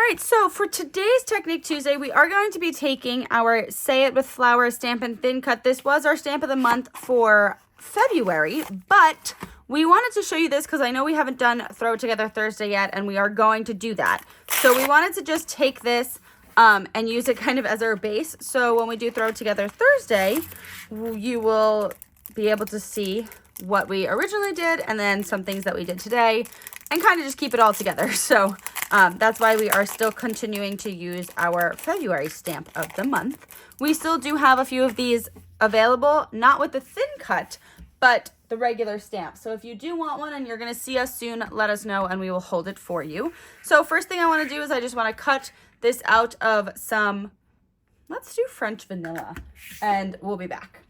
right, so for today's Technique Tuesday, we are going to be taking our Say It with Flower Stampin' Thin Cut. This was our stamp of the month for February, but we wanted to show you this because I know we haven't done Throw It Together Thursday yet, and we are going to do that. So we wanted to just take this and use it kind of as our base. So when we do Throw It Together Thursday, you will be able to see what we originally did and then some things that we did today and kind of just keep it all together. So that's why we are still continuing to use our February stamp of the month. We still do have a few of these available, not with the thin cut, but the regular stamp. So if you do want one and you're going to see us soon, let us know and we will hold it for you. So first thing I want to do is I just want to cut this out of some, let's do French vanilla, and we'll be back.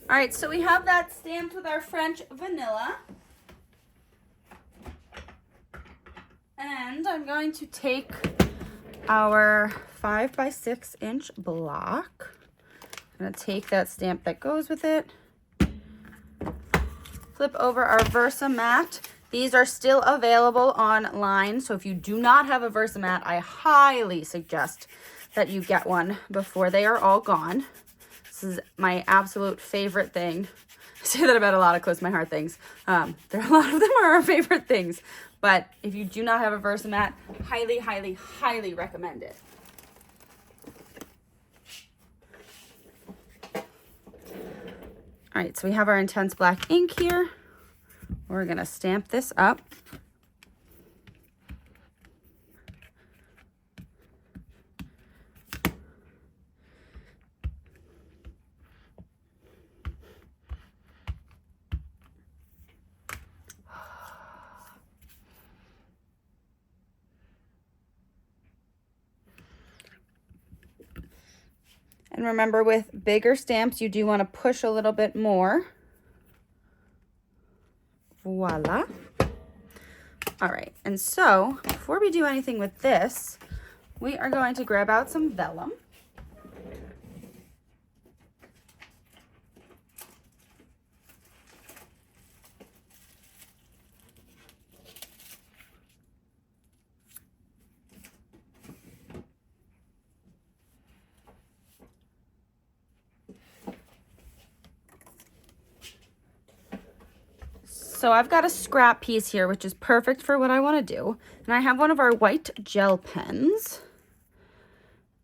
All right, so we have that stamped with our French vanilla. And I'm going to take our 5x6" block. I'm going to take that stamp that goes with it. Flip over our Versamat. These are still available online, so if you do not have a Versamat, I highly suggest that you get one before they are all gone. This is my absolute favorite thing. I say that about a lot of Close My Heart things. A lot of them are our favorite things. But if you do not have a Versamat, highly, highly, highly recommend it. All right, so we have our intense black ink here. We're gonna stamp this up. And remember, with bigger stamps, you do want to push a little bit more. Voila. All right, and so before we do anything with this, we are going to grab out some vellum. So I've got a scrap piece here, which is perfect for what I want to do. And I have one of our white gel pens.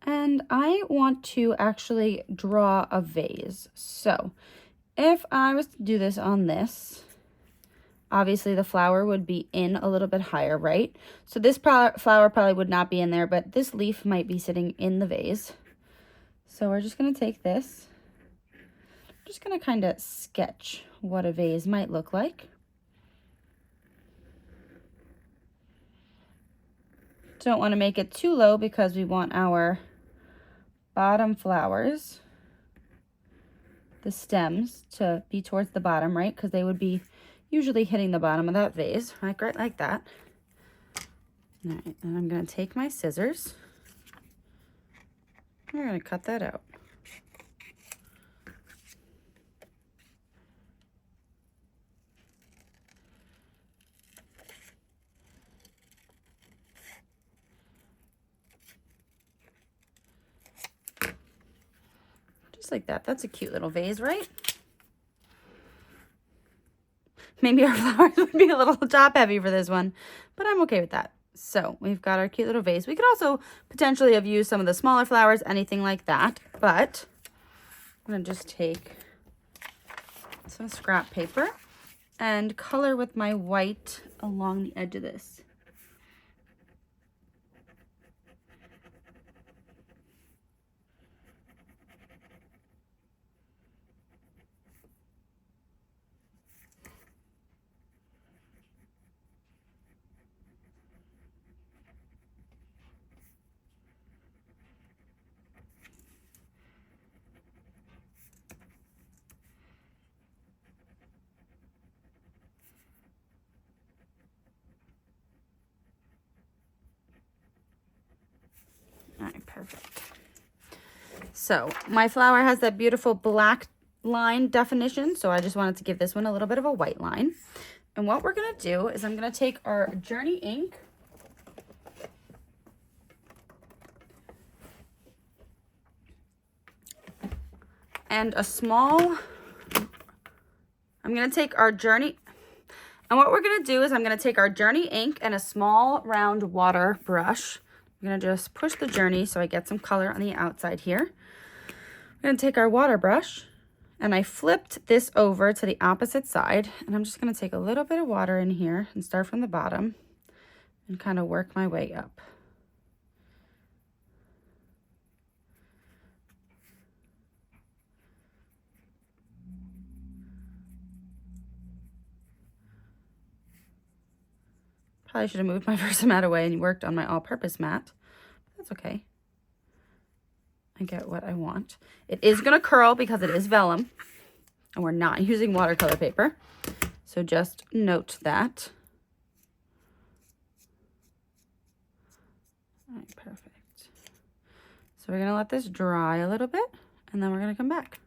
And I want to actually draw a vase. So if I was to do this on this, obviously the flower would be in a little bit higher, right? So this flower probably would not be in there, but this leaf might be sitting in the vase. So we're just going to take this. Just going to kind of sketch what a vase might look like. Don't want to make it too low because we want our bottom flowers, the stems, to be towards the bottom, right? Because they would be usually hitting the bottom of that vase, right like that. All right, and I'm going to take my scissors. We're going to cut that out. Just like that. That's a cute little vase, right? maybe our flowers would be a little top heavy for this one, but I'm okay with that. So we've got our cute little vase. We could also potentially have used some of the smaller flowers, anything like that, but I'm gonna just take some scrap paper and color with my white along the edge of this. All right, perfect. So my flower has that beautiful black line definition, so I just wanted to give this one a little bit of a white line. And what we're gonna do is I'm gonna take our Journey ink and a small, I'm gonna take our Journey, and what we're gonna do is I'm gonna take our Journey ink and a small round water brush. I'm gonna just push the Journey so I get some color on the outside here. We're gonna take our water brush, and I flipped this over to the opposite side, and I'm just gonna take a little bit of water in here and start from the bottom and kind of work my way up. Probably should have moved my Versamat away and worked on my all-purpose mat. That's okay. I get what I want. It is gonna curl because it is vellum, and we're not using watercolor paper. So just note that. All right, perfect. So we're gonna let this dry a little bit, and then we're gonna come back.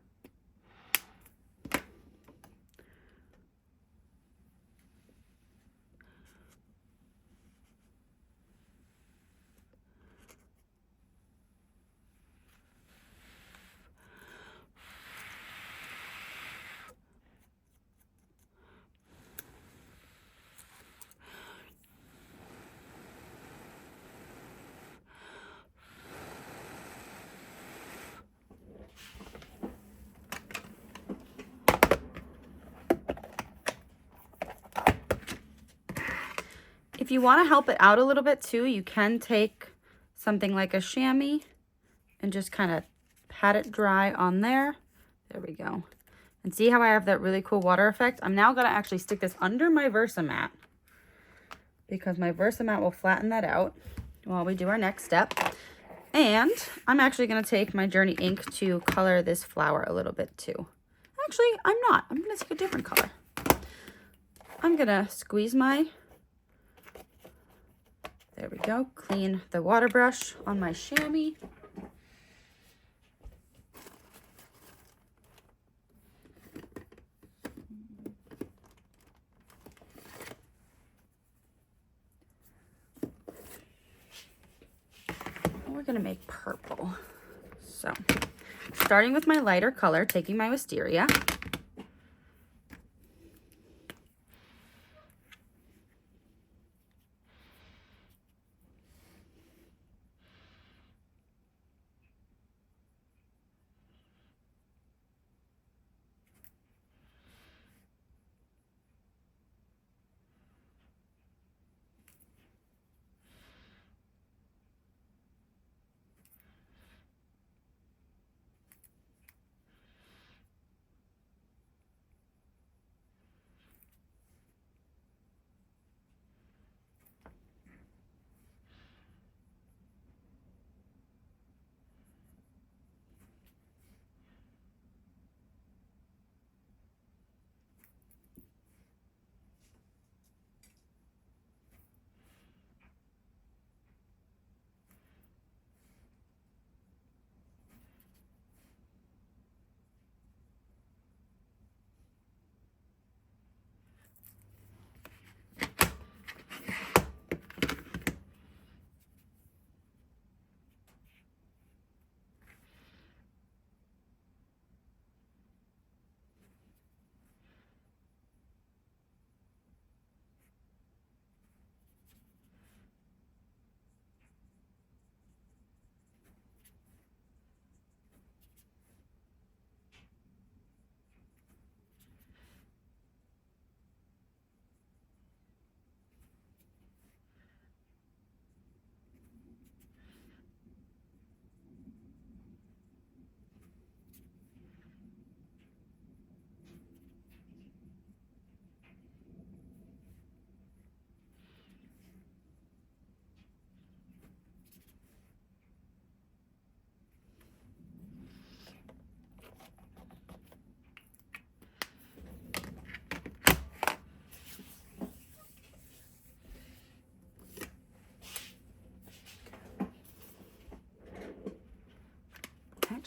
If you want to help it out a little bit too, you can take something like a chamois and just kind of pat it dry on there. There we go. And see how I have that really cool water effect? I'm now going to actually stick this under my Versamat because my Versamat will flatten that out while we do our next step. And I'm actually going to take my Journey ink to color this flower a little bit too. Actually, I'm not. I'm going to take a different color. I'm going to squeeze my, there we go, clean the water brush on my chamois. We're gonna make purple. So, starting with my lighter color, taking my wisteria.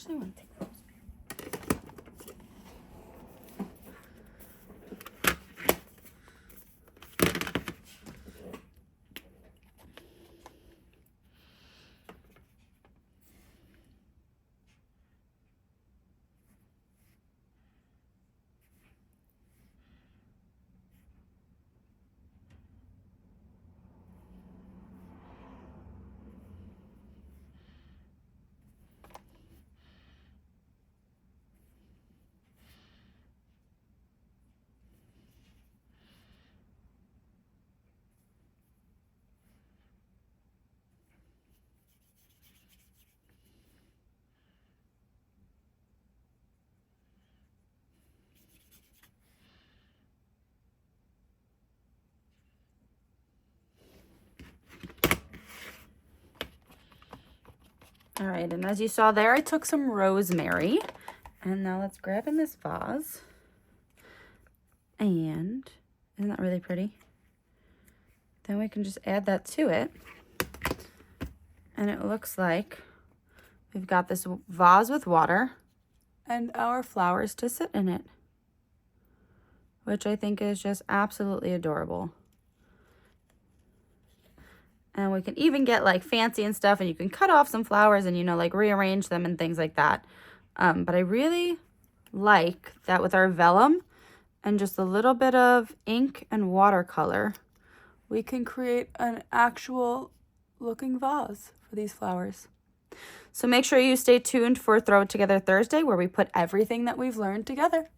actually want to take those. All right, and as you saw there, I took some rosemary. And now let's grab in this vase. And isn't that really pretty? Then we can just add that to it. And it looks like we've got this vase with water and our flowers to sit in it, which I think is just absolutely adorable. And we can even get like fancy and stuff, and you can cut off some flowers and, you know, like rearrange them and things like that. But I really like that with our vellum and just a little bit of ink and watercolor, we can create an actual looking vase for these flowers. So make sure you stay tuned for Throw It Together Thursday, where we put everything that we've learned together.